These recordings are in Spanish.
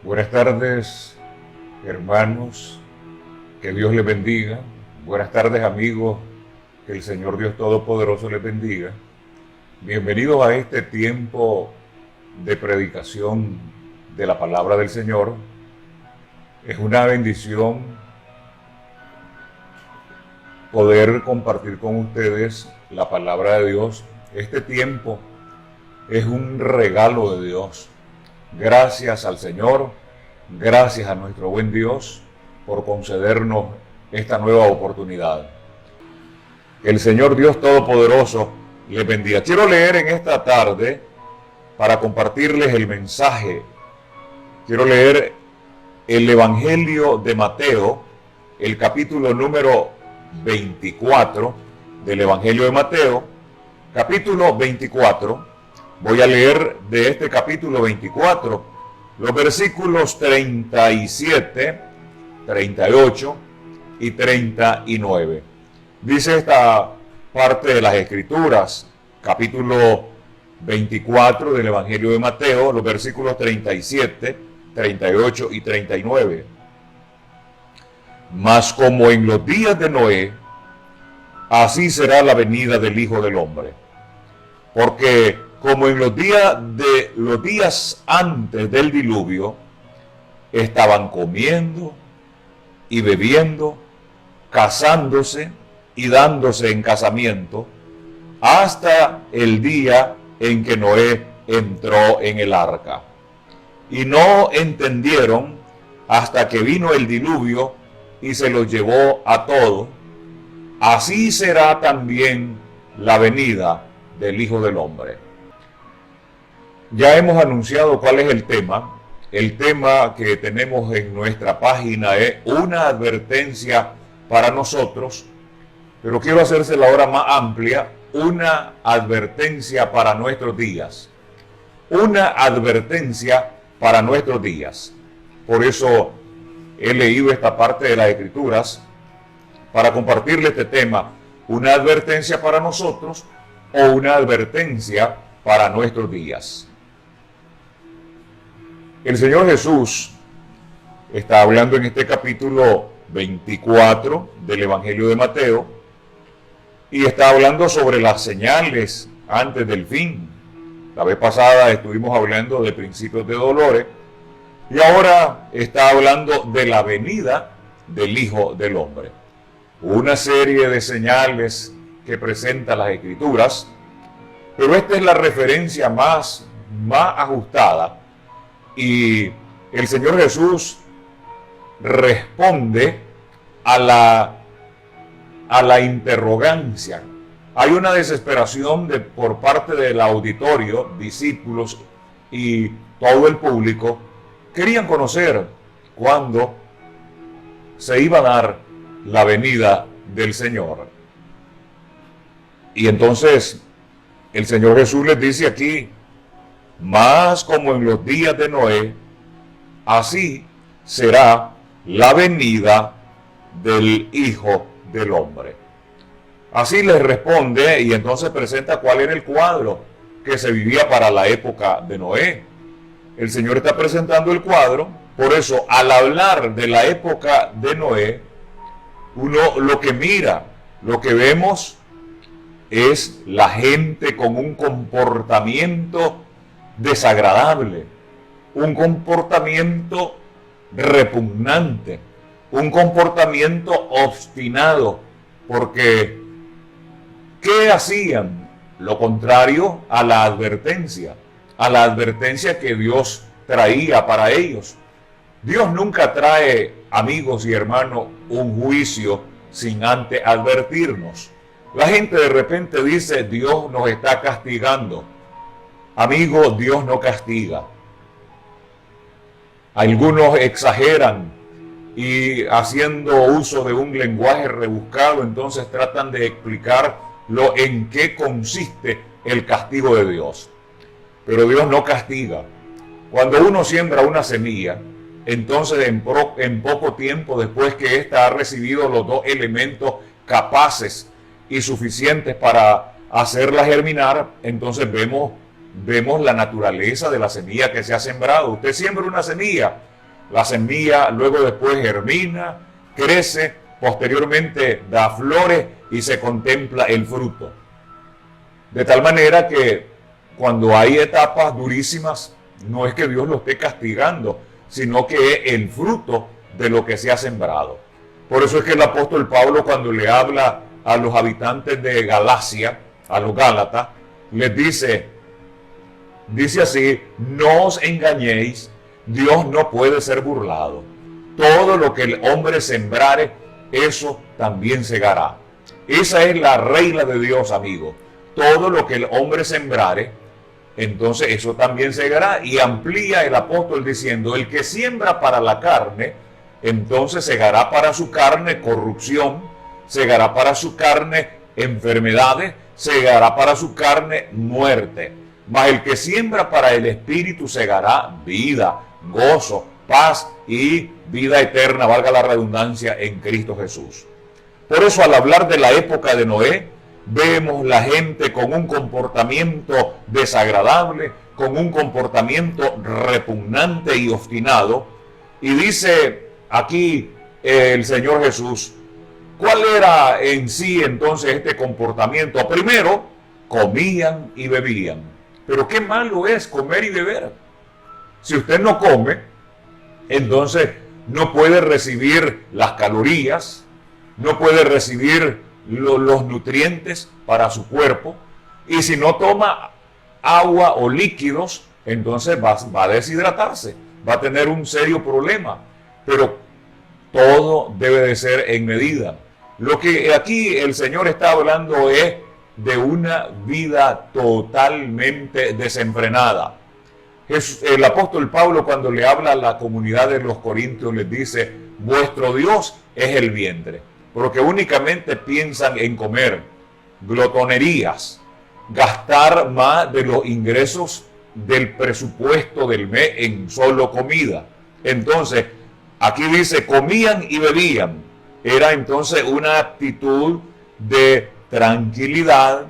Buenas tardes, hermanos, que Dios les bendiga. Buenas tardes, amigos, que el Señor Dios Todopoderoso les bendiga. Bienvenidos a este tiempo de predicación de la palabra del Señor. Es una bendición poder compartir con ustedes la palabra de Dios. Este tiempo es un regalo de Dios. Gracias al Señor, gracias a nuestro buen Dios por concedernos esta nueva oportunidad. El Señor Dios Todopoderoso les bendiga. Quiero leer en esta tarde para compartirles el mensaje. Quiero leer el Evangelio de Mateo, el capítulo número 24 del Evangelio de Mateo, capítulo 24. Voy a leer de este capítulo 24 los versículos 37, 38 y 39. Dice esta parte de las Escrituras, capítulo 24 del Evangelio de Mateo, los versículos 37, 38 y 39. Mas como en los días de Noé, así será la venida del Hijo del Hombre. Porque como en los días antes del diluvio, estaban comiendo y bebiendo, casándose y dándose en casamiento, hasta el día en que Noé entró en el arca. Y no entendieron hasta que vino el diluvio y se los llevó a todos. Así será también la venida del Hijo del Hombre. Ya hemos anunciado cuál es el tema. El tema que tenemos en nuestra página es una advertencia para nosotros, pero quiero hacérsela ahora más amplia, una advertencia para nuestros días. Una advertencia para nuestros días. Por eso he leído esta parte de las Escrituras para compartirle este tema, una advertencia para nosotros o una advertencia para nuestros días. El Señor Jesús está hablando en este capítulo 24 del Evangelio de Mateo y está hablando sobre las señales antes del fin. La vez pasada estuvimos hablando de principios de dolores y ahora está hablando de la venida del Hijo del Hombre. Una serie de señales que presenta las Escrituras, pero esta es la referencia más ajustada. Y el Señor Jesús responde a la interrogancia. Hay una desesperación por parte del auditorio, discípulos y todo el público. Querían conocer cuándo se iba a dar la venida del Señor. Y entonces el Señor Jesús les dice aquí, más como en los días de Noé, así será la venida del Hijo del Hombre. Así les responde y entonces presenta cuál era el cuadro que se vivía para la época de Noé. El Señor está presentando el cuadro, por eso al hablar de la época de Noé, uno lo que mira, lo que vemos es la gente con un comportamiento desagradable, un comportamiento repugnante, un comportamiento obstinado, porque ¿qué hacían? Lo contrario a la advertencia que Dios traía para ellos. Dios nunca trae, amigos y hermanos, un juicio sin antes advertirnos. La gente de repente dice, Dios nos está castigando. Amigo, Dios no castiga. Algunos exageran y haciendo uso de un lenguaje rebuscado, entonces tratan de explicar en qué consiste el castigo de Dios. Pero Dios no castiga. Cuando uno siembra una semilla, entonces en poco tiempo después que ésta ha recibido los dos elementos capaces y suficientes para hacerla germinar, entonces vemos la naturaleza de la semilla que se ha sembrado. Usted siembra una semilla, la semilla luego después germina, crece, posteriormente da flores y se contempla el fruto. De tal manera que cuando hay etapas durísimas, no es que Dios lo esté castigando, sino que es el fruto de lo que se ha sembrado. Por eso es que el apóstol Pablo, cuando le habla a los habitantes de Galacia, a los Gálatas, les dice así: no os engañéis, Dios no puede ser burlado. Todo lo que el hombre sembrare, eso también segará. Esa es la regla de Dios, amigo. Todo lo que el hombre sembrare, entonces eso también segará. Y amplía el apóstol diciendo: el que siembra para la carne, entonces segará para su carne corrupción, segará para su carne enfermedades, segará para su carne muerte. Mas el que siembra para el espíritu segará vida, gozo, paz y vida eterna, valga la redundancia, en Cristo Jesús. Por eso, al hablar de la época de Noé, vemos la gente con un comportamiento desagradable, con un comportamiento repugnante y obstinado. Y dice aquí el Señor Jesús, ¿cuál era en sí entonces este comportamiento? Primero, comían y bebían. Pero qué malo es comer y beber. Si usted no come, entonces no puede recibir las calorías, no puede recibir los nutrientes para su cuerpo. Y si no toma agua o líquidos, entonces va a deshidratarse, va a tener un serio problema. Pero todo debe de ser en medida. Lo que aquí el Señor está hablando es de una vida totalmente desenfrenada. El apóstol Pablo, cuando le habla a la comunidad de los Corintios, les dice: vuestro Dios es el vientre, porque únicamente piensan en comer, glotonerías, gastar más de los ingresos del presupuesto del mes en solo comida. Entonces, aquí dice: comían y bebían. Era entonces una actitud de tranquilidad,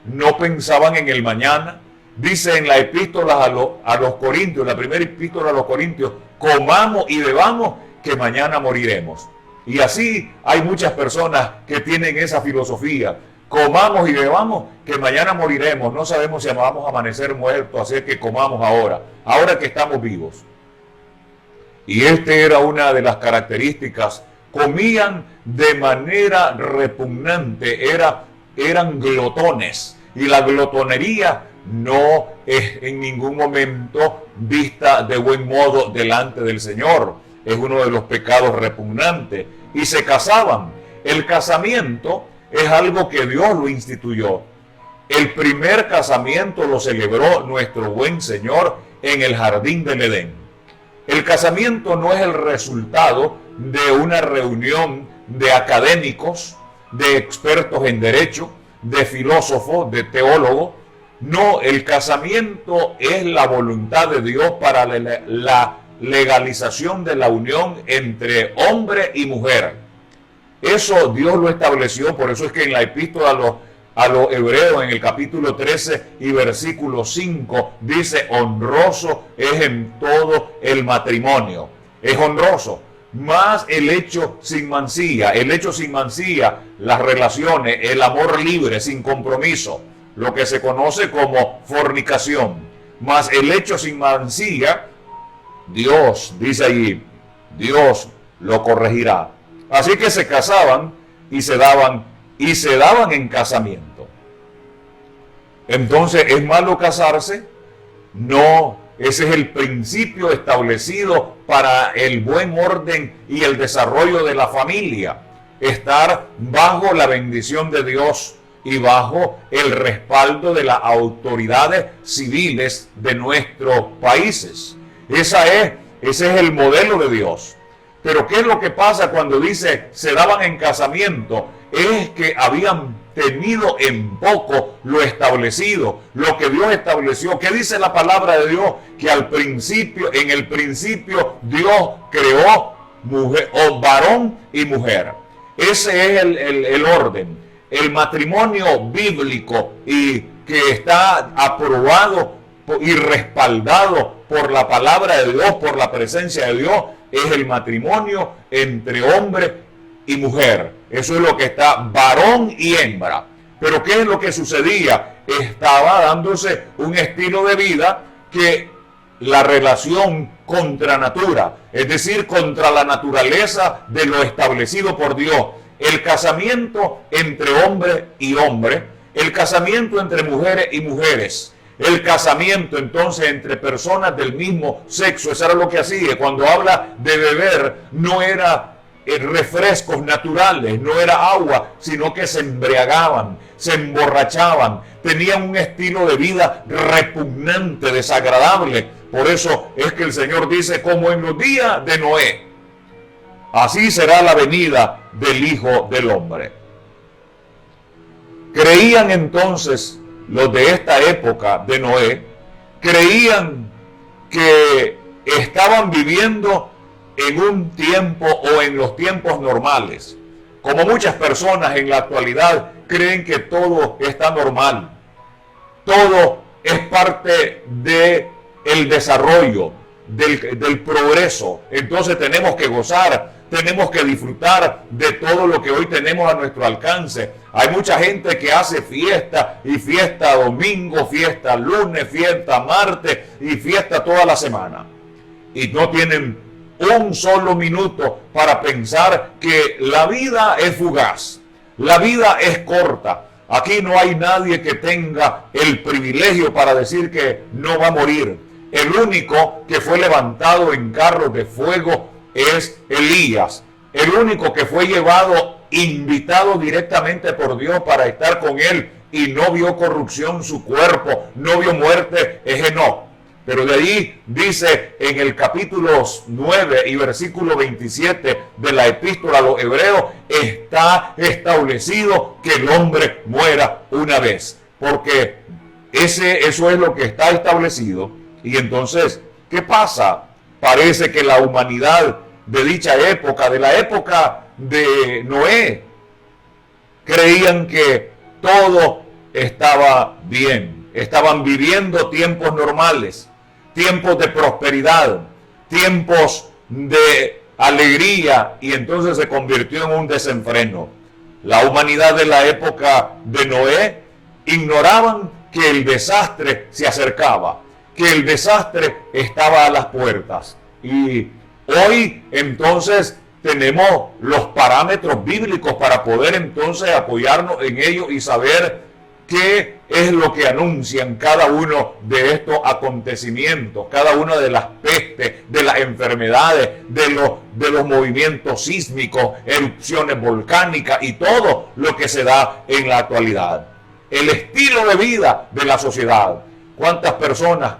no pensaban en el mañana. Dice en la epístola a los Corintios, la primera epístola a los Corintios: comamos y bebamos, que mañana moriremos. Y así hay muchas personas que tienen esa filosofía: comamos y bebamos, que mañana moriremos, no sabemos si vamos a amanecer muertos, así que comamos ahora que estamos vivos. Y esta era una de las características. Comían de manera repugnante, eran glotones. Y la glotonería no es en ningún momento vista de buen modo delante del Señor. Es uno de los pecados repugnantes. Y se casaban. El casamiento es algo que Dios lo instituyó. El primer casamiento lo celebró nuestro buen Señor en el jardín del Edén. El casamiento no es el resultado de una reunión de académicos, de expertos en derecho, de filósofos, de teólogos. No, el casamiento es la voluntad de Dios para la legalización de la unión entre hombre y mujer. Eso Dios lo estableció. Por eso es que en la epístola a los Hebreos, en el capítulo 13 y versículo 5, dice: honroso es en todo el matrimonio. Es honroso. Más el hecho sin mancilla, las relaciones, el amor libre, sin compromiso, lo que se conoce como fornicación. Más el hecho sin mancilla, Dios, dice allí, Dios lo corregirá. Así que se casaban y se daban en casamiento. Entonces, ¿es malo casarse? No. Ese es el principio establecido para el buen orden y el desarrollo de la familia. Estar bajo la bendición de Dios y bajo el respaldo de las autoridades civiles de nuestros países. Ese es el modelo de Dios. Pero ¿qué es lo que pasa cuando dice se daban en casamiento? Es que habían tenido en poco lo establecido, lo que Dios estableció. ¿Qué dice la palabra de Dios? Que en el principio Dios creó varón y mujer. Ese es el orden. El matrimonio bíblico y que está aprobado y respaldado por la palabra de Dios, por la presencia de Dios, es el matrimonio entre hombre y mujer. Eso es lo que está, varón y hembra. Pero ¿qué es lo que sucedía? Estaba dándose un estilo de vida que la relación contra natura, es decir, contra la naturaleza de lo establecido por Dios. El casamiento entre hombre y hombre, el casamiento entre mujeres y mujeres, el casamiento entonces entre personas del mismo sexo, eso era lo que hacía. Cuando habla de beber, no era refrescos naturales, no era agua, sino que se embriagaban, se emborrachaban, tenían un estilo de vida repugnante, desagradable. Por eso es que el Señor dice, como en los días de Noé, así será la venida del Hijo del Hombre. Creían entonces los de esta época de Noé, creían que estaban viviendo en un tiempo o en los tiempos normales. Como muchas personas en la actualidad creen que todo está normal. Todo es parte del desarrollo, del progreso. Entonces tenemos que gozar, tenemos que disfrutar de todo lo que hoy tenemos a nuestro alcance. Hay mucha gente que hace fiesta, y fiesta domingo, fiesta lunes, fiesta martes y fiesta toda la semana. Y no tienen un solo minuto para pensar que la vida es fugaz, la vida es corta. Aquí no hay nadie que tenga el privilegio para decir que no va a morir. El único que fue levantado en carros de fuego es Elías. El único que fue llevado, invitado directamente por Dios para estar con él y no vio corrupción su cuerpo, no vio muerte, es Enoc. Pero de allí dice en el capítulo 9 y versículo 27 de la epístola a los Hebreos, está establecido que el hombre muera una vez. Porque eso es lo que está establecido. Y entonces, ¿qué pasa? Parece que la humanidad de dicha época, de la época de Noé, creían que todo estaba bien. Estaban viviendo tiempos normales, tiempos de prosperidad, tiempos de alegría, y entonces se convirtió en un desenfreno. La humanidad de la época de Noé ignoraban que el desastre se acercaba, que el desastre estaba a las puertas. Y hoy entonces tenemos los parámetros bíblicos para poder entonces apoyarnos en ello y saber qué es lo que anuncian cada uno de estos acontecimientos, cada una de las pestes, de las enfermedades, de los movimientos sísmicos, erupciones volcánicas y todo lo que se da en la actualidad. El estilo de vida de la sociedad. ¿Cuántas personas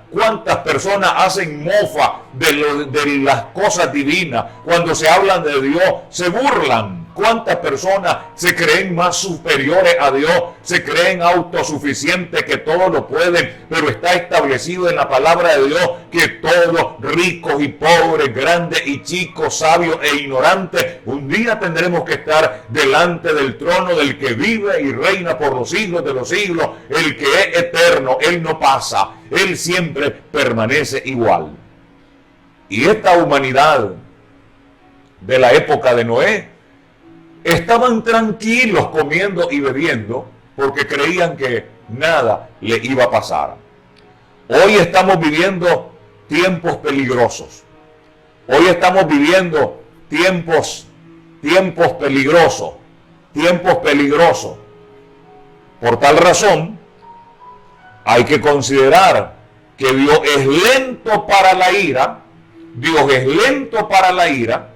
hacen mofa de las cosas divinas? Cuando se hablan de Dios, se burlan. ¿Cuántas personas se creen más superiores a Dios? Se creen autosuficientes, que todo lo pueden, pero está establecido en la palabra de Dios que todos, ricos y pobres, grandes y chicos, sabios e ignorantes, un día tendremos que estar delante del trono del que vive y reina por los siglos de los siglos, el que es eterno. Él no pasa, Él siempre permanece igual. Y esta humanidad de la época de Noé estaban tranquilos comiendo y bebiendo porque creían que nada le iba a pasar. Hoy estamos viviendo tiempos peligrosos. Hoy estamos viviendo tiempos peligrosos. Tiempos peligrosos. Por tal razón, hay que considerar que Dios es lento para la ira. Dios es lento para la ira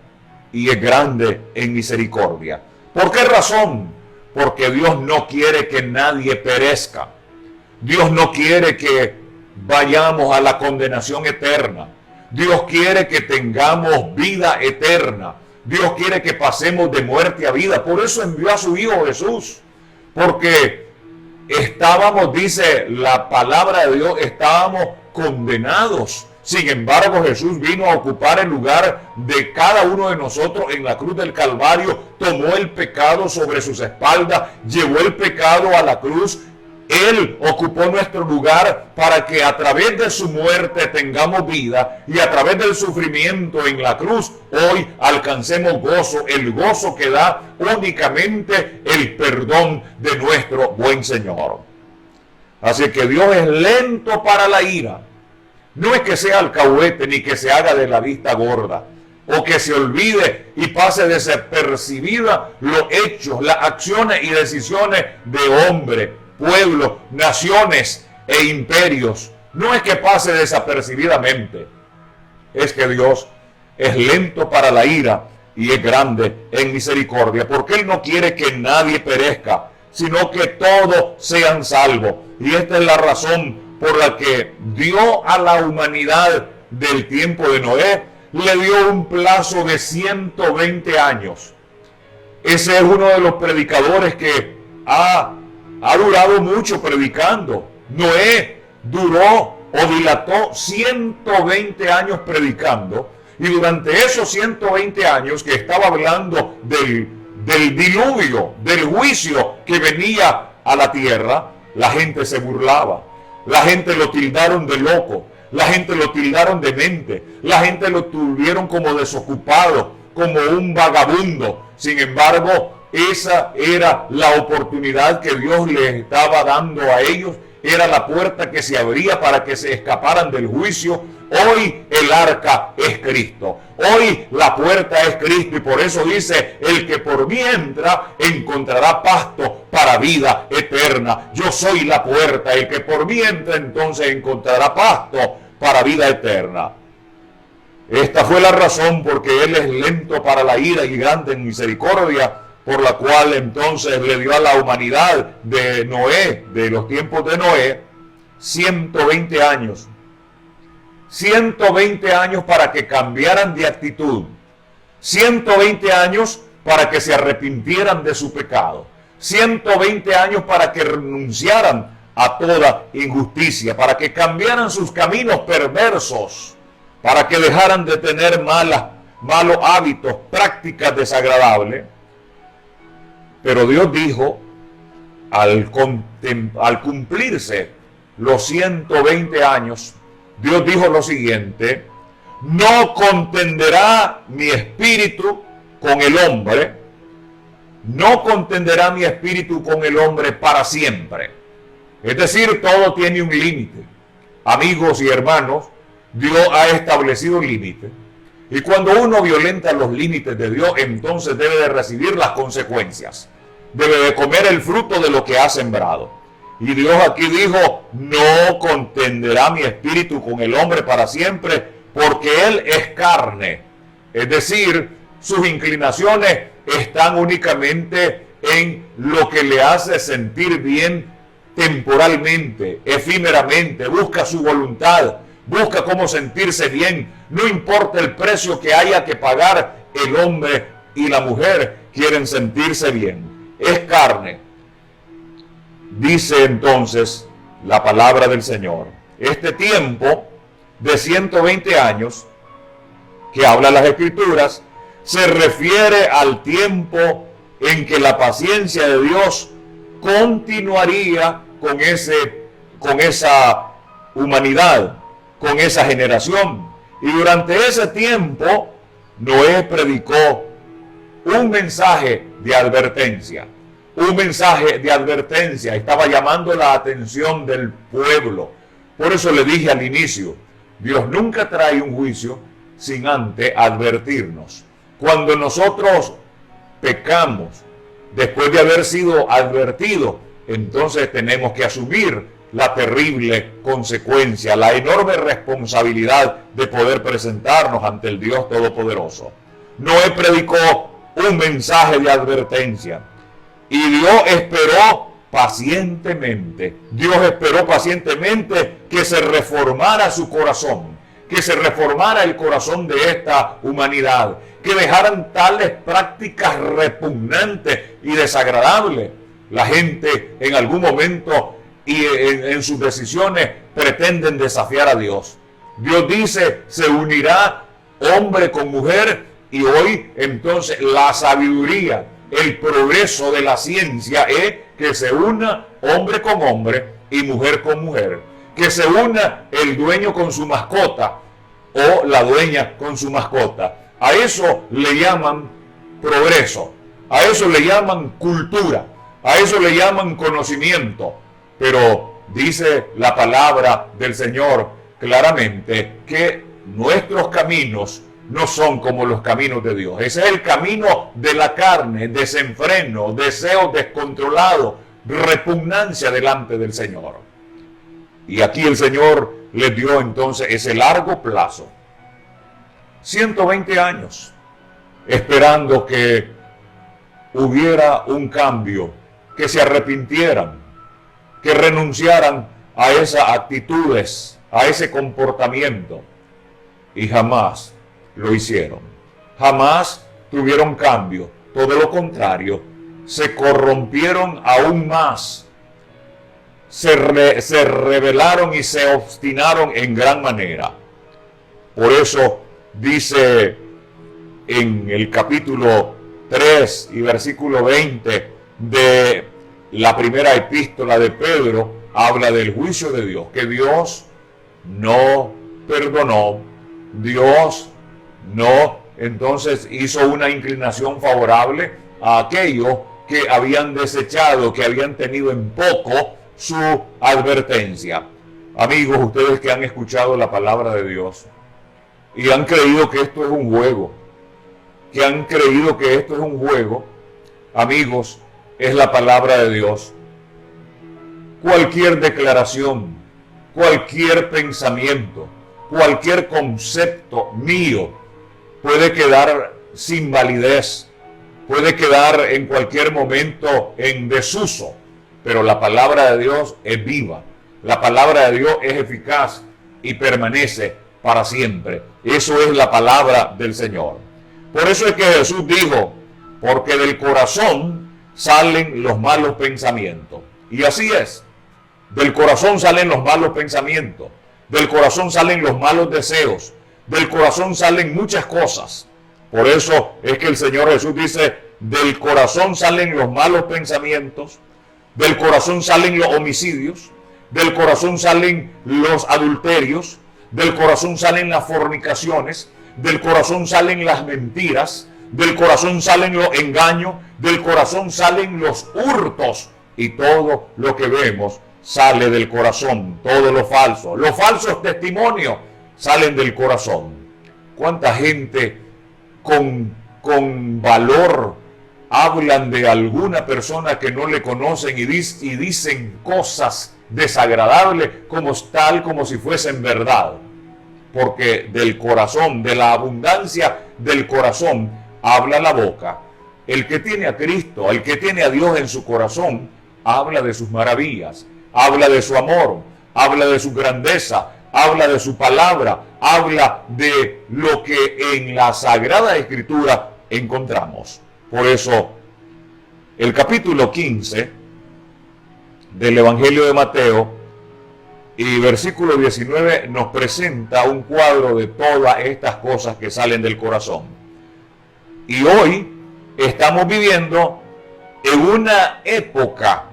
y es grande en misericordia. ¿Por qué razón? Porque Dios no quiere que nadie perezca. Dios no quiere que vayamos a la condenación eterna. Dios quiere que tengamos vida eterna. Dios quiere que pasemos de muerte a vida. Por eso envió a su Hijo Jesús. Porque estábamos, dice la palabra de Dios, estábamos condenados. Sin embargo, Jesús vino a ocupar el lugar de cada uno de nosotros en la cruz del Calvario, tomó el pecado sobre sus espaldas, llevó el pecado a la cruz, Él ocupó nuestro lugar para que a través de su muerte tengamos vida y a través del sufrimiento en la cruz hoy alcancemos gozo, el gozo que da únicamente el perdón de nuestro buen Señor. Así que Dios es lento para la ira. No es que sea alcahuete ni que se haga de la vista gorda o que se olvide y pase desapercibida los hechos, las acciones y decisiones de hombres, pueblos, naciones e imperios. No es que pase desapercibidamente, es que Dios es lento para la ira y es grande en misericordia, porque Él no quiere que nadie perezca, sino que todos sean salvos. Y esta es la razón por la que dio a la humanidad del tiempo de Noé, le dio un plazo de 120 años. Ese es uno de los predicadores que ha durado mucho predicando. Noé duró o dilató 120 años predicando, y durante esos 120 años que estaba hablando del diluvio, del juicio que venía a la tierra, la gente se burlaba, la gente lo tildaron de loco, la gente lo tildaron de mente, la gente lo tuvieron como desocupado, como un vagabundo. Sin embargo, esa era la oportunidad que Dios les estaba dando a ellos, era la puerta que se abría para que se escaparan del juicio. Hoy el arca es Cristo, hoy la puerta es Cristo, y por eso dice: el que por mí entra encontrará pasto para vida eterna. Yo soy la puerta, el que por mí entra entonces encontrará pasto para vida eterna. Esta fue la razón porque Él es lento para la ira y grande en misericordia, por la cual entonces le dio a la humanidad de Noé, de los tiempos de Noé, 120 años. 120 años para que cambiaran de actitud. 120 años para que se arrepintieran de su pecado. 120 años para que renunciaran a toda injusticia, para que cambiaran sus caminos perversos, para que dejaran de tener malos hábitos, prácticas desagradables. Pero Dios dijo, al cumplirse los 120 años, Dios dijo lo siguiente: no contenderá mi espíritu con el hombre, no contenderá mi espíritu con el hombre para siempre. Es decir, todo tiene un límite. Amigos y hermanos, Dios ha establecido un límite. Y cuando uno violenta los límites de Dios, entonces debe de recibir las consecuencias. Debe de comer el fruto de lo que ha sembrado. Y Dios aquí dijo: no contenderá mi espíritu con el hombre para siempre, porque él es carne. Es decir, sus inclinaciones están únicamente en lo que le hace sentir bien temporalmente, efímeramente. Busca su voluntad, busca cómo sentirse bien. No importa el precio que haya que pagar, el hombre y la mujer quieren sentirse bien. Es carne. Dice entonces la palabra del Señor: este tiempo de 120 años que habla las Escrituras se refiere al tiempo en que la paciencia de Dios continuaría con esa humanidad, con esa generación. Y durante ese tiempo Noé predicó un mensaje de advertencia. Un mensaje de advertencia. Estaba llamando la atención del pueblo. Por eso le dije al inicio: Dios nunca trae un juicio sin antes advertirnos. Cuando nosotros pecamos, después de haber sido advertidos, entonces tenemos que asumir la terrible consecuencia, la enorme responsabilidad de poder presentarnos ante el Dios Todopoderoso. Noé predicó un mensaje de advertencia. Y Dios esperó pacientemente. Dios esperó pacientemente que se reformara su corazón, que se reformara el corazón de esta humanidad, que dejaran tales prácticas repugnantes y desagradables. La gente en algún momento y en sus decisiones pretenden desafiar a Dios. Dios dice: se unirá hombre con mujer, y hoy entonces la sabiduría, el progreso de la ciencia es que se una hombre con hombre y mujer con mujer, que se una el dueño con su mascota o la dueña con su mascota. A eso le llaman progreso, a eso le llaman cultura, a eso le llaman conocimiento. Pero dice la palabra del Señor claramente que nuestros caminos no son como los caminos de Dios. Ese es el camino de la carne, desenfreno, deseos descontrolados, repugnancia delante del Señor. Y aquí el Señor les dio entonces ese largo plazo, 120 años, esperando que hubiera un cambio, que se arrepintieran, que renunciaran a esas actitudes, a ese comportamiento. Y jamás lo hicieron. Jamás tuvieron cambio. Todo lo contrario, se corrompieron aún más. Se rebelaron y se obstinaron en gran manera. Por eso dice en el capítulo 3 y versículo 20 de la primera epístola de Pedro, habla del juicio de Dios, que Dios no perdonó, Dios no entonces hizo una inclinación favorable a aquellos que habían desechado, que habían tenido en poco su advertencia. Amigos, ustedes que han escuchado la palabra de Dios y han creído que esto es un juego, amigos, es la palabra de Dios. Cualquier declaración, cualquier pensamiento, cualquier concepto mío puede quedar sin validez, puede quedar en cualquier momento en desuso, pero la palabra de Dios es viva, la palabra de Dios es eficaz y permanece para siempre. Eso es la palabra del Señor. Por eso es que Jesús dijo, porque del corazón salen los malos pensamientos. Y así es, del corazón salen los malos pensamientos, del corazón salen los malos deseos, del corazón salen muchas cosas. Por eso es que el Señor Jesús dice, del corazón salen los malos pensamientos, del corazón salen los homicidios, del corazón salen los adulterios, del corazón salen las fornicaciones, del corazón salen las mentiras, del corazón salen los engaños, del corazón salen los hurtos, y todo lo que vemos sale del corazón, todo lo falso. Los falsos testimonios salen del corazón. ¿Cuánta gente con valor hablan de alguna persona que no le conocen y dicen cosas desagradables como si fuesen verdad? Porque del corazón, de la abundancia del corazón, habla la boca. El que tiene a Cristo, el que tiene a Dios en su corazón, habla de sus maravillas, habla de su amor, habla de su grandeza, habla de su palabra, habla de lo que en la Sagrada Escritura encontramos. Por eso, el capítulo 15 del Evangelio de Mateo y versículo 19 nos presenta un cuadro de todas estas cosas que salen del corazón. Y hoy estamos viviendo en una época,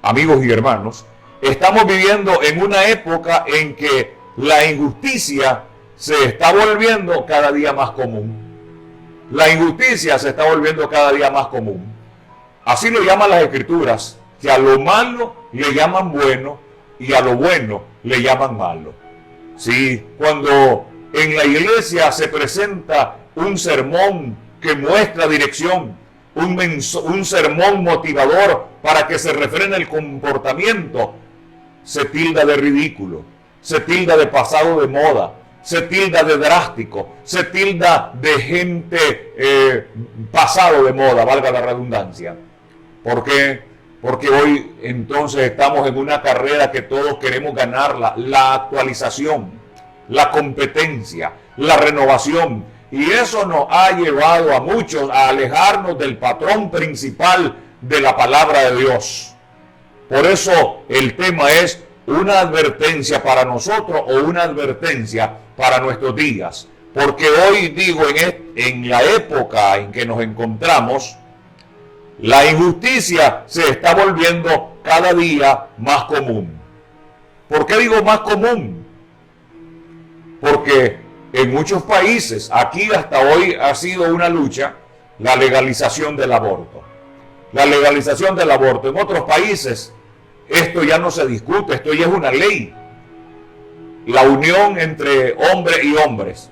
amigos y hermanos, estamos viviendo en una época en que la injusticia se está volviendo cada día más común. La injusticia se está volviendo cada día más común. Así lo llaman las Escrituras, que a lo malo le llaman bueno y a lo bueno le llaman malo. Sí, cuando en la iglesia se presenta un sermón que muestra dirección, un sermón motivador para que se refrene el comportamiento, se tilda de ridículo, se tilda de pasado de moda, se tilda de drástico, se tilda de gente pasado de moda, valga la redundancia. ¿Por qué? Porque hoy entonces estamos en una carrera que todos queremos ganarla, la actualización, la competencia, la renovación. Y eso nos ha llevado a muchos a alejarnos del patrón principal de la palabra de Dios. Por eso el tema es una advertencia para nosotros o una advertencia para nuestros días. Porque hoy digo, en la época en que nos encontramos, La injusticia se está volviendo cada día más común. ¿Por qué digo más común? Porque en muchos países, aquí hasta hoy ha sido una lucha, la legalización del aborto. La legalización del aborto. En otros países esto ya no se discute, esto ya es una ley. La unión entre hombres y hombres,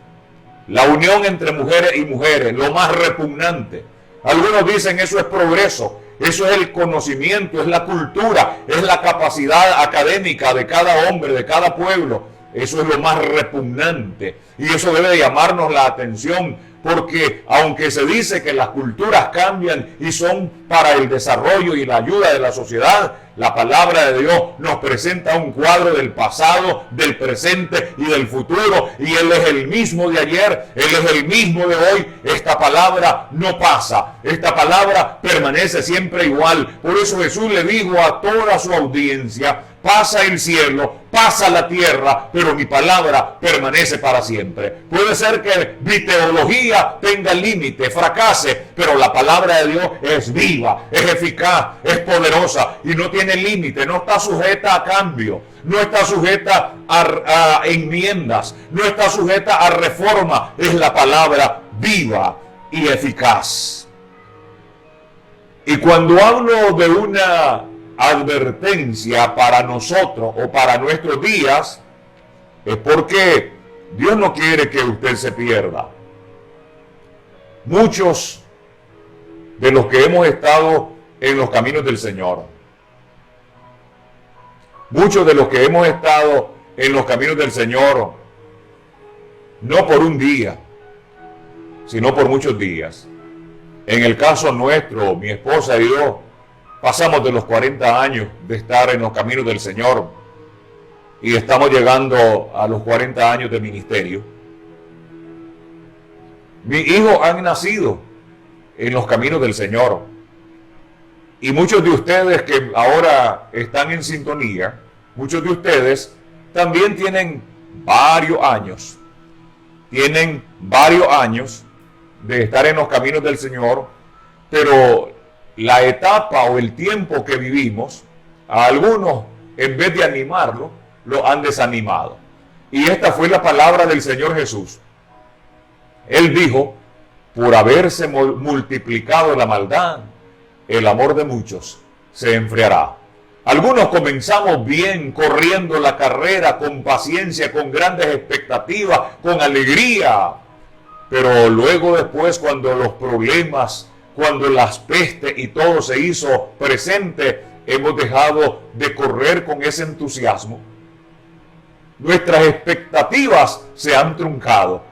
la unión entre mujeres y mujeres, lo más repugnante. Algunos dicen eso es progreso, eso es el conocimiento, es la cultura, es la capacidad académica de cada hombre, de cada pueblo. Eso es lo más repugnante y eso debe de llamarnos la atención, porque aunque se dice que las culturas cambian y son para el desarrollo y la ayuda de la sociedad, la palabra de Dios nos presenta un cuadro del pasado, del presente y del futuro, y Él es el mismo de ayer, Él es el mismo de hoy. Esta palabra no pasa, esta palabra permanece siempre igual. Por eso Jesús le dijo a toda su audiencia: pasa el cielo, pasa la tierra, pero mi palabra permanece para siempre. Puede ser que mi teología tenga límite, fracase, pero la palabra de Dios es viva, es eficaz, es poderosa y no tiene límite, no está sujeta a cambio, no está sujeta a enmiendas, no está sujeta a reforma. Es la palabra viva y eficaz. Y cuando hablo de una advertencia para nosotros o para nuestros días, es porque Dios no quiere que usted se pierda. Muchos de los que hemos estado en los caminos del Señor, muchos de los que hemos estado en los caminos del Señor, no por un día, sino por muchos días. En el caso nuestro, mi esposa y yo, pasamos de los 40 años de estar en los caminos del Señor y estamos llegando a los 40 años de ministerio. Mis hijos han nacido en los caminos del Señor y muchos de ustedes que ahora están en sintonía, muchos de ustedes también tienen varios años de estar en los caminos del Señor, pero la etapa o el tiempo que vivimos, a algunos, en vez de animarlo, lo han desanimado. Y esta fue la palabra del Señor Jesús. Él dijo: por haberse multiplicado la maldad, el amor de muchos se enfriará. Algunos comenzamos bien, corriendo la carrera, con paciencia, con grandes expectativas, con alegría. Pero luego después, cuando los problemas, cuando las pestes y todo se hizo presente, hemos dejado de correr con ese entusiasmo. Nuestras expectativas se han truncado.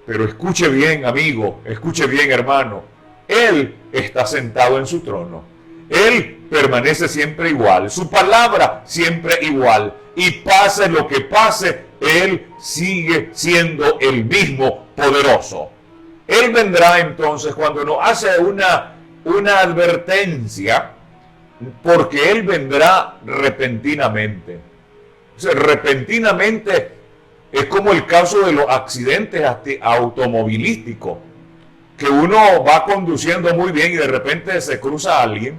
Pero escuche bien, amigo, escuche bien, hermano. Él está sentado en su trono. Él permanece siempre igual. Su palabra siempre igual. Y pase lo que pase, Él sigue siendo el mismo poderoso. Él vendrá entonces cuando nos hace una advertencia, porque Él vendrá repentinamente. O sea, repentinamente es como el caso de los accidentes automovilísticos, que uno va conduciendo muy bien y de repente se cruza a alguien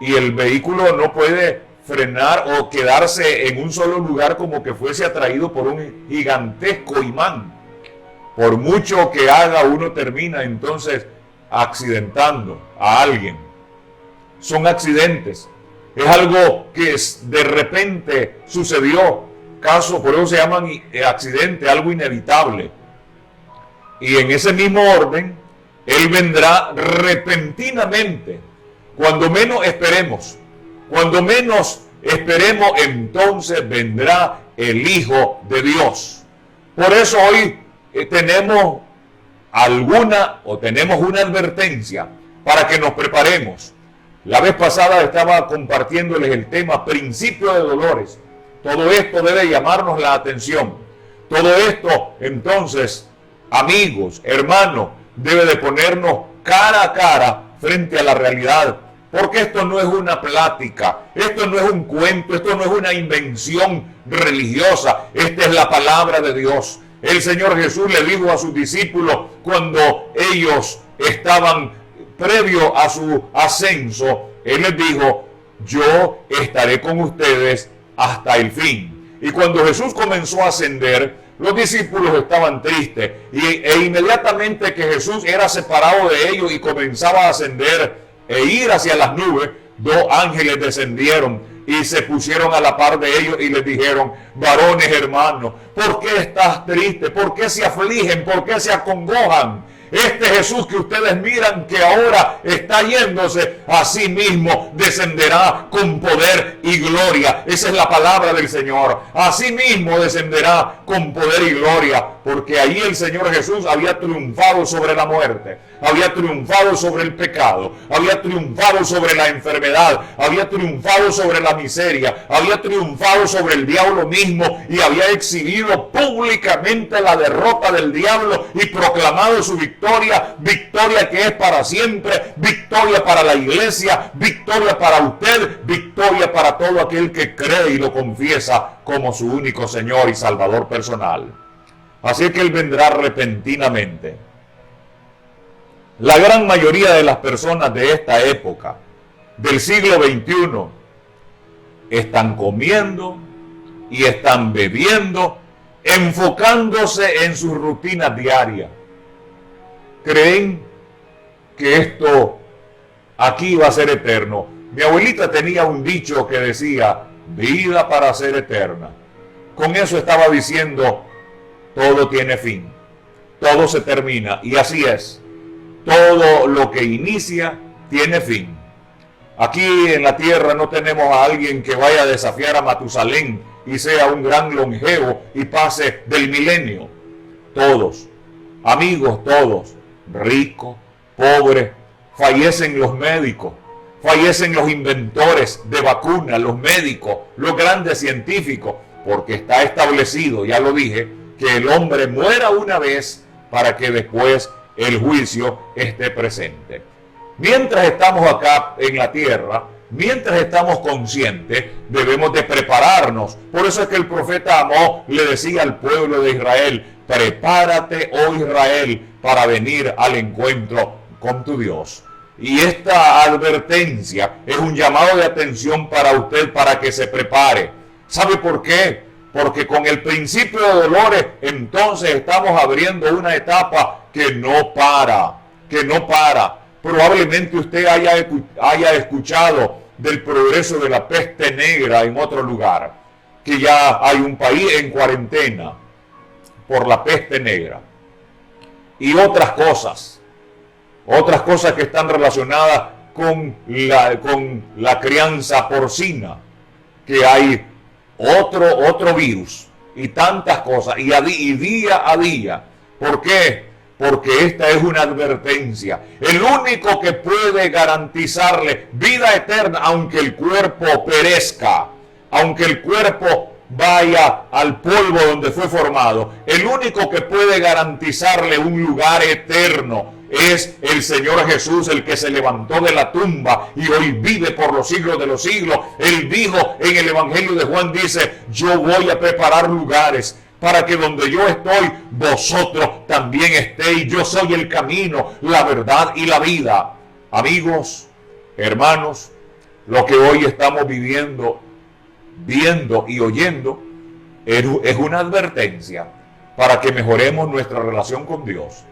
y el vehículo no puede frenar o quedarse en un solo lugar, como que fuese atraído por un gigantesco imán. Por mucho que haga, uno termina entonces accidentando a alguien. Son accidentes. Es algo que de repente sucedió. Caso, por eso se llaman accidentes, algo inevitable. Y en ese mismo orden, Él vendrá repentinamente. Cuando menos esperemos. Cuando menos esperemos, entonces vendrá el Hijo de Dios. Por eso hoy tenemos una advertencia para que nos preparemos. La vez pasada estaba compartiéndoles el tema principio de dolores. Todo esto debe llamarnos la atención. Todo esto, entonces, amigos, hermanos, debe de ponernos cara a cara frente a la realidad. Porque esto no es una plática, esto no es un cuento, esto no es una invención religiosa. Esta es la palabra de Dios. El Señor Jesús le dijo a sus discípulos cuando ellos estaban previo a su ascenso, Él les dijo: yo estaré con ustedes hasta el fin. Y cuando Jesús comenzó a ascender, los discípulos estaban tristes, e inmediatamente que Jesús era separado de ellos y comenzaba a ascender e ir hacia las nubes, dos ángeles descendieron y se pusieron a la par de ellos y les dijeron: varones hermanos, ¿por qué estás triste? ¿Por qué se afligen? ¿Por qué se acongojan? Este Jesús que ustedes miran que ahora está yéndose, a sí mismo descenderá con poder y gloria. Esa es la palabra del Señor. A sí mismo descenderá con poder y gloria, porque ahí el Señor Jesús había triunfado sobre la muerte, había triunfado sobre el pecado, había triunfado sobre la enfermedad, había triunfado sobre la miseria, había triunfado sobre el diablo mismo y había exhibido públicamente la derrota del diablo y proclamado su victoria, victoria que es para siempre, victoria para la iglesia, victoria para usted, victoria para todo aquel que cree y lo confiesa como su único Señor y Salvador personal. Así que Él vendrá repentinamente. La gran mayoría de las personas de esta época, del siglo XXI, están comiendo y están bebiendo, enfocándose en sus rutinas diarias. Creen que esto aquí va a ser eterno. Mi abuelita tenía un dicho que decía: vida para ser eterna. Con eso estaba diciendo: todo tiene fin, todo se termina, y así es. Todo lo que inicia tiene fin. Aquí en la tierra no tenemos a alguien que vaya a desafiar a Matusalén y sea un gran longevo y pase del milenio. Todos, amigos todos, ricos, pobres, fallecen los médicos, fallecen los inventores de vacunas, los médicos, los grandes científicos, porque está establecido, ya lo dije, que el hombre muera una vez para que después el juicio esté presente. Mientras estamos acá en la tierra, mientras estamos conscientes, debemos de prepararnos. Por eso es que el profeta Amós le decía al pueblo de Israel: prepárate, oh Israel, para venir al encuentro con tu Dios. Y esta advertencia es un llamado de atención para usted, para que se prepare. ¿Sabe por qué? Porque con el principio de dolores, entonces estamos abriendo una etapa que no para, Probablemente usted haya escuchado del progreso de la peste negra en otro lugar, que ya hay un país en cuarentena por la peste negra. Y otras cosas que están relacionadas con la crianza porcina, que hay otro virus y tantas cosas, y día a día. ¿Por qué? Porque esta es una advertencia. El único que puede garantizarle vida eterna, aunque el cuerpo perezca, aunque el cuerpo vaya al polvo donde fue formado, el único que puede garantizarle un lugar eterno es el Señor Jesús, el que se levantó de la tumba y hoy vive por los siglos de los siglos. Él dijo en el Evangelio de Juan, dice: yo voy a preparar lugares para que donde yo estoy, vosotros también estéis. Yo soy el camino, la verdad y la vida. Amigos, hermanos, lo que hoy estamos viviendo, viendo y oyendo es una advertencia para que mejoremos nuestra relación con Dios.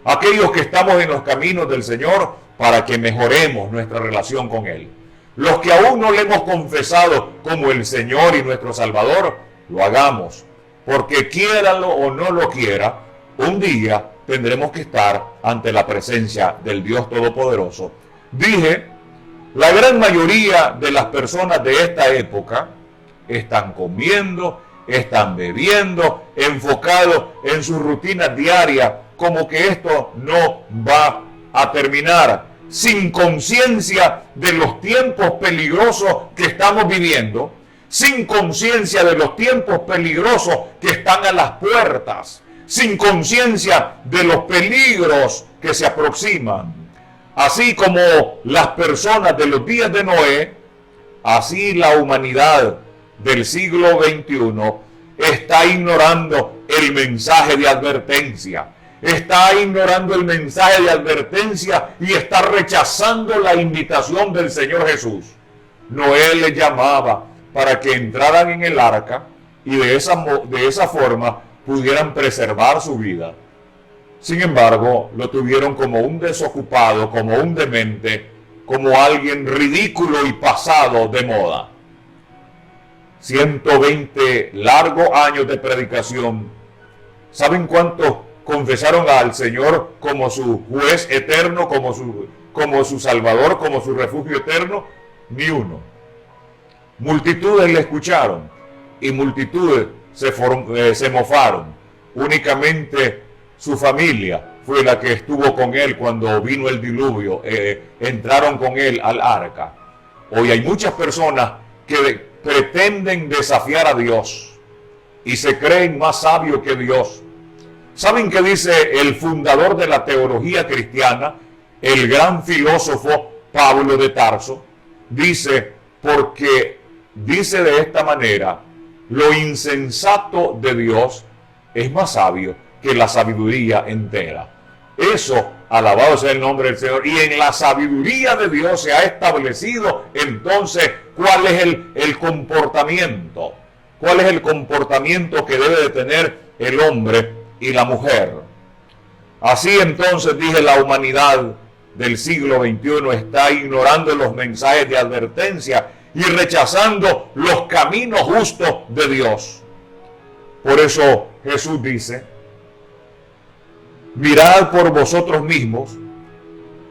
Aquellos que estamos en los caminos del Señor, para que mejoremos nuestra relación con Él. Los que aún no le hemos confesado como el Señor y nuestro Salvador, lo hagamos. Porque quiéralo o no lo quiera, un día tendremos que estar ante la presencia del Dios Todopoderoso. Dije, la gran mayoría de las personas de esta época están comiendo, están bebiendo, enfocados en sus rutinas diarias, como que esto no va a terminar, sin conciencia de los tiempos peligrosos que estamos viviendo, sin conciencia de los tiempos peligrosos que están a las puertas, sin conciencia de los peligros que se aproximan. Así como las personas de los días de Noé, así la humanidad del siglo XXI está ignorando el mensaje de advertencia, está ignorando el mensaje de advertencia y está rechazando la invitación del Señor Jesús. Noé les llamaba para que entraran en el arca y de esa forma pudieran preservar su vida. Sin embargo, lo tuvieron como un desocupado, como un demente, como alguien ridículo y pasado de moda. 120 largos años de predicación. ¿Saben cuántos confesaron al Señor como su juez eterno, como su salvador, como su refugio eterno? Ni uno. Multitudes le escucharon y multitudes se mofaron. Únicamente su familia fue la que estuvo con él cuando vino el diluvio. Entraron con él al arca. Hoy hay muchas personas que pretenden desafiar a Dios y se creen más sabios que Dios. ¿Saben qué dice el fundador de la teología cristiana, el gran filósofo Pablo de Tarso? Dice, porque dice de esta manera: lo insensato de Dios es más sabio que la sabiduría entera. Eso, alabado sea el nombre del Señor. Y en la sabiduría de Dios se ha establecido entonces cuál es el comportamiento. ¿Cuál es el comportamiento que debe de tener el hombre y la mujer? Así entonces, dije, la humanidad del siglo XXI está ignorando los mensajes de advertencia y rechazando los caminos justos de Dios. Por eso Jesús dice: mirad por vosotros mismos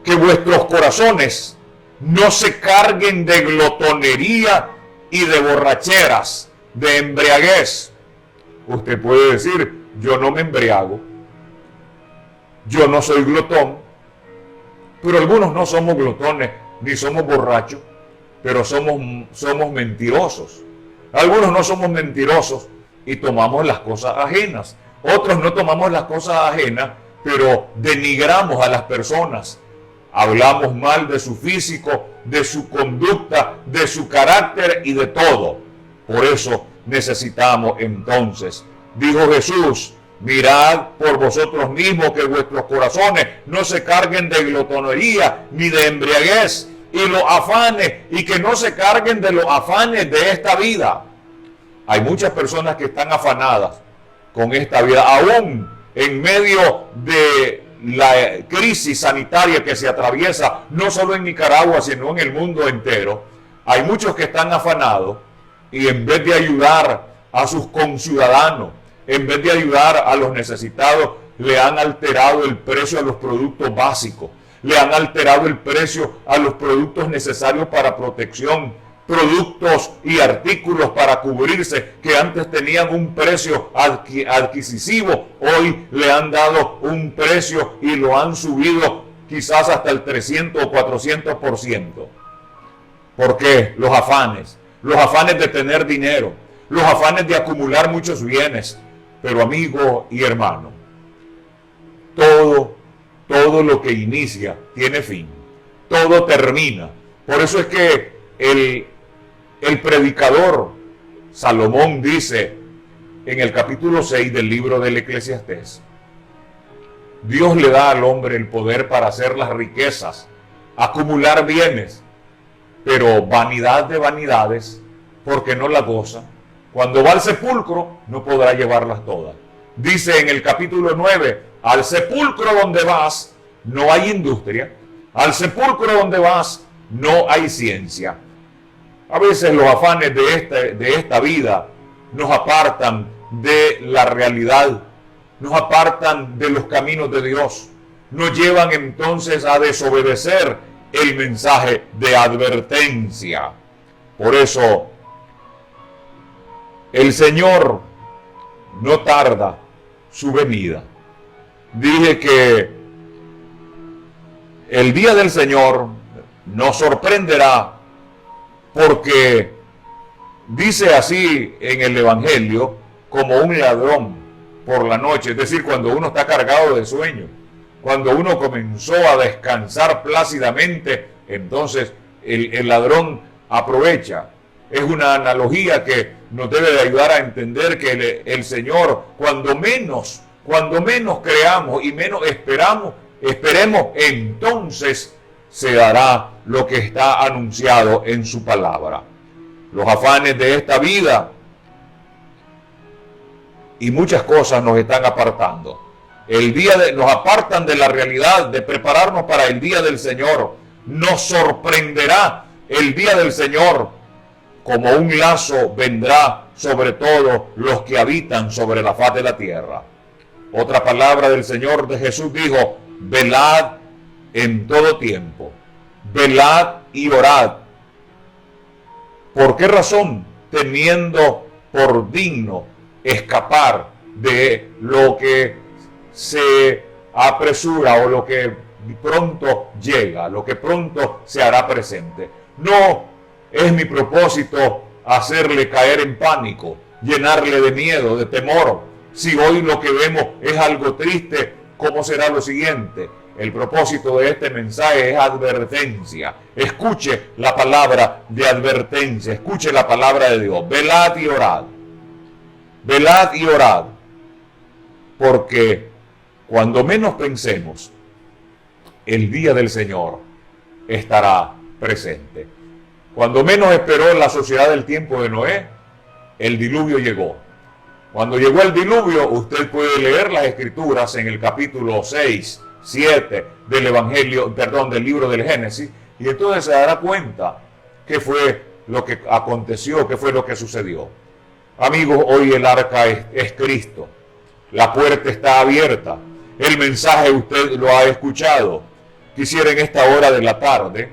que vuestros corazones no se carguen de glotonería y de borracheras, de embriaguez. Usted puede decir: yo no me embriago, yo no soy glotón. Pero algunos no somos glotones ni somos borrachos, pero somos mentirosos. Algunos no somos mentirosos y tomamos las cosas ajenas. Otros no tomamos las cosas ajenas, pero denigramos a las personas. Hablamos mal de su físico, de su conducta, de su carácter y de todo. Por eso necesitamos entonces, dijo Jesús, mirad por vosotros mismos que vuestros corazones no se carguen de glotonería ni de embriaguez y los afanes, y que no se carguen de los afanes de esta vida. Hay muchas personas que están afanadas con esta vida, aún en medio de la crisis sanitaria que se atraviesa no solo en Nicaragua, sino en el mundo entero. Hay muchos que están afanados y en vez de ayudar a sus conciudadanos, en vez de ayudar a los necesitados, le han alterado el precio a los productos básicos, le han alterado el precio a los productos necesarios para protección, productos y artículos para cubrirse que antes tenían un precio adquisitivo, hoy le han dado un precio y lo han subido quizás hasta el 300 o 400%. ¿Por qué? Los afanes de tener dinero, los afanes de acumular muchos bienes. Pero amigo y hermano, todo lo que inicia tiene fin, todo termina. Por eso es que el predicador Salomón dice en el capítulo 6 del libro del Eclesiastés: Dios le da al hombre el poder para hacer las riquezas, acumular bienes, pero vanidad de vanidades, porque no la goza. Cuando va al sepulcro no podrá llevarlas todas. Dice en el capítulo 9, al sepulcro donde vas no hay industria, al sepulcro donde vas no hay ciencia. A veces los afanes de esta vida nos apartan de la realidad, nos apartan de los caminos de Dios, nos llevan entonces a desobedecer el mensaje de advertencia. Por eso, el Señor no tarda su venida. Dije que el día del Señor nos sorprenderá, porque dice así en el Evangelio, como un ladrón por la noche, es decir, cuando uno está cargado de sueño, cuando uno comenzó a descansar plácidamente, entonces el ladrón aprovecha. Es una analogía que nos debe de ayudar a entender que el Señor, cuando cuando menos creamos y menos esperemos, entonces se dará lo que está anunciado en su palabra. Los afanes de esta vida y muchas cosas nos están apartando. Nos apartan de la realidad de prepararnos para el día del Señor. Nos sorprenderá el día del Señor. Como un lazo vendrá sobre todos los que habitan sobre la faz de la tierra. Otra palabra del Señor de Jesús dijo: velad en todo tiempo, velad y orad. ¿Por qué razón? Teniendo por digno escapar de lo que se apresura o lo que pronto llega, lo que pronto se hará presente. No es mi propósito hacerle caer en pánico, llenarle de miedo, de temor. Si hoy lo que vemos es algo triste, ¿cómo será lo siguiente? El propósito de este mensaje es advertencia. Escuche la palabra de advertencia, escuche la palabra de Dios. Velad y orad. Velad y orad. Porque cuando menos pensemos, el día del Señor estará presente. Cuando menos esperó la sociedad del tiempo de Noé, el diluvio llegó. Cuando llegó el diluvio, usted puede leer las escrituras en el capítulo 6, 7 del libro del Génesis, y entonces se dará cuenta qué fue lo que aconteció, qué fue lo que sucedió. Amigos, hoy el arca es Cristo. La puerta está abierta. El mensaje usted lo ha escuchado. Quisiera en esta hora de la tarde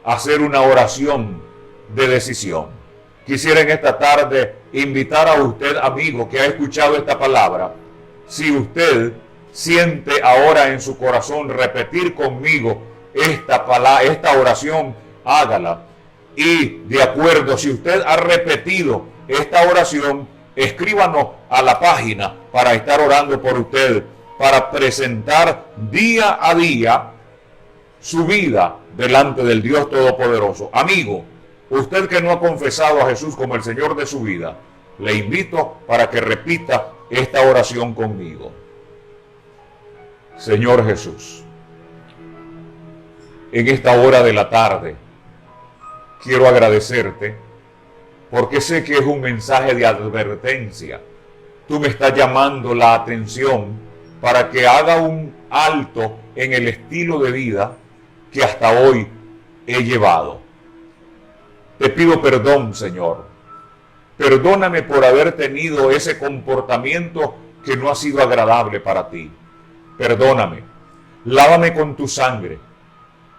hacer una oración de decisión. Quisiera en esta tarde invitar a usted, amigo, que ha escuchado esta palabra. Si usted siente ahora en su corazón repetir conmigo esta oración, hágala. Y de acuerdo, si usted ha repetido esta oración, escríbanos a la página para estar orando por usted, para presentar día a día su vida delante del Dios Todopoderoso. Amigo, usted que no ha confesado a Jesús como el Señor de su vida, le invito para que repita esta oración conmigo. Señor Jesús, en esta hora de la tarde, quiero agradecerte porque sé que es un mensaje de advertencia. Tú me estás llamando la atención para que haga un alto en el estilo de vida que hasta hoy he llevado. Te pido perdón, Señor. Perdóname por haber tenido ese comportamiento que no ha sido agradable para ti. Perdóname. Lávame con tu sangre.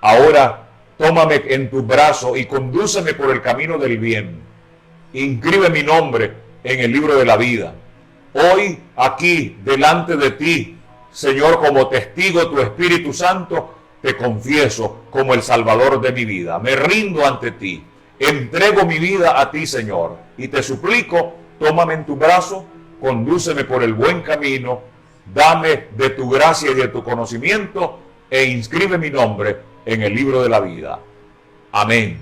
Ahora tómame en tus brazos y condúceme por el camino del bien. Inscribe mi nombre en el libro de la vida. Hoy aquí delante de ti, Señor, como testigo tu Espíritu Santo, te confieso como el Salvador de mi vida. Me rindo ante ti. Entrego mi vida a ti, Señor, y te suplico, tómame en tu brazo, condúceme por el buen camino, dame de tu gracia y de tu conocimiento, e inscribe mi nombre en el libro de la vida. Amén.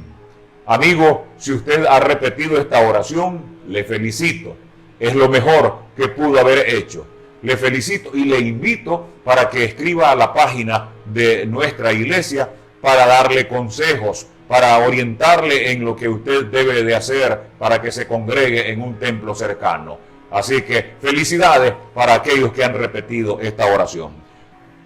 Amigo, si usted ha repetido esta oración, le felicito. Es lo mejor que pudo haber hecho. Le felicito y le invito para que escriba a la página de nuestra iglesia para darle consejos, para orientarle en lo que usted debe de hacer para que se congregue en un templo cercano. Así que felicidades para aquellos que han repetido esta oración.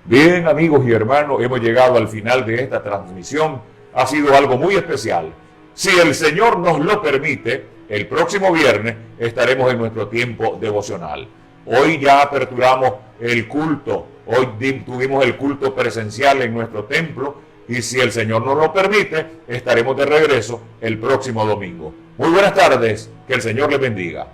Bien, amigos y hermanos, hemos llegado al final de esta transmisión. Ha sido algo muy especial. Si el Señor nos lo permite, el próximo viernes estaremos en nuestro tiempo devocional. Hoy ya aperturamos el culto. Hoy tuvimos el culto presencial en nuestro templo. Y si el Señor nos lo permite, estaremos de regreso el próximo domingo. Muy buenas tardes, que el Señor les bendiga.